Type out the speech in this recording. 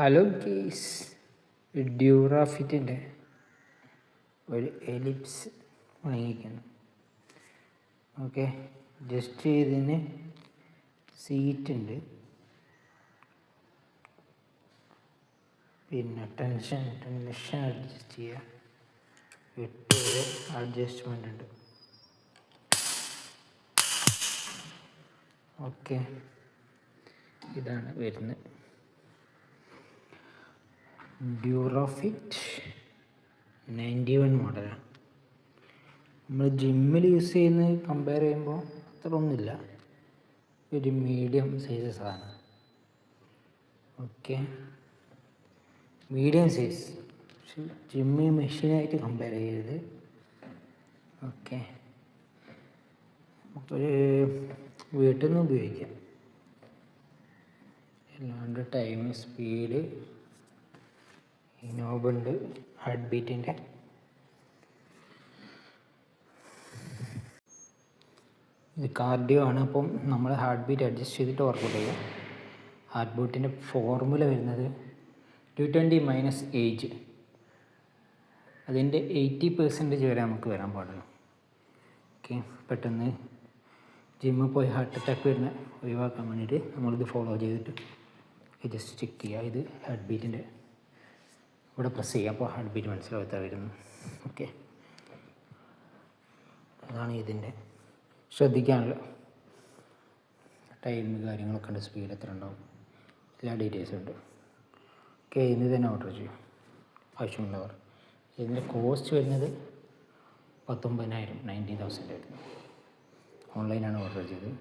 Hello ഗീസ്, ഡ്യൂറാഫിറ്റിൻ്റെ ഒരു ellipse വാങ്ങിക്കുന്നു. Okay, just ഇതിന് സീറ്റുണ്ട്, പിന്നെ ടെൻഷൻ അഡ്ജസ്റ്റ് ചെയ്യുക, 8 വരെ അഡ്ജസ്റ്റ്മെൻ്റ് ഉണ്ട്. ഓക്കെ, ഇതാണ് വരുന്നത്. ഡ്യൂറാഫിറ്റ് 91 മോഡലാണ്. നമ്മൾ ജിമ്മിൽ യൂസ് ചെയ്യുന്നത് കമ്പയർ ചെയ്യുമ്പോൾ അത്ര ഒന്നുമില്ല, ഒരു മീഡിയം സൈസ് സാധനം. ഓക്കെ, മീഡിയം സൈസ്, പക്ഷെ ജിമ്മിൽ മെഷീനായിട്ട് കമ്പയർ ചെയ്യരുത്. ഓക്കെ, നമുക്കൊരു വീട്ടിൽ നിന്ന് ഉപയോഗിക്കാം. അല്ലാണ്ട് ടൈം, സ്പീഡ്, നോബുണ്ട്, ഹാർട്ട് ബീറ്റിൻ്റെ. ഇത് കാർഡിയോ ആണ്, അപ്പം നമ്മൾ ഹാർട്ട് ബീറ്റ് അഡ്ജസ്റ്റ് ചെയ്തിട്ട് വർക്കൗട്ട് ചെയ്യുക. ഹാർട്ട് ബീറ്റിൻ്റെ ഫോർമുല വരുന്നത് 220 - ഏജ്, അതിൻ്റെ 80% വരെ നമുക്ക് വരാൻ പാടുള്ളൂ. ഓക്കെ, പെട്ടെന്ന് ജിമ്മിൽ പോയി ഹാർട്ട് അറ്റാക്ക് വരുന്ന ഒഴിവാക്കാൻ വേണ്ടിയിട്ട് നമ്മളിത് ഫോളോ ചെയ്തിട്ട് ജസ്റ്റ് ചെക്ക് ചെയ്യുക. ഇത് ഹാർട്ട് ബീറ്റിൻ്റെ ഇവിടെ പ്രസ് ചെയ്യുക, അപ്പോൾ ഹാർട്ട് ബീറ്റ് മനസ്സിലാവാത്ത വരുന്നു. ഓക്കെ, അതാണ് ഇതിൻ്റെ ശ്രദ്ധിക്കാനുള്ള ടൈം, കാര്യങ്ങളൊക്കെ ഉണ്ട്, സ്പീഡ് എത്ര ഉണ്ടാവും, എല്ലാ ഡീറ്റെയിൽസും ഉണ്ട്. ഓക്കെ, ഇന്ന് തന്നെ ഓർഡർ ചെയ്യും ആവശ്യമുള്ളവർ. ഇതിൻ്റെ കോസ്റ്റ് വരുന്നത് 19,000 വരുന്നു. ഓൺലൈനാണ് ഓർഡർ ചെയ്തത്.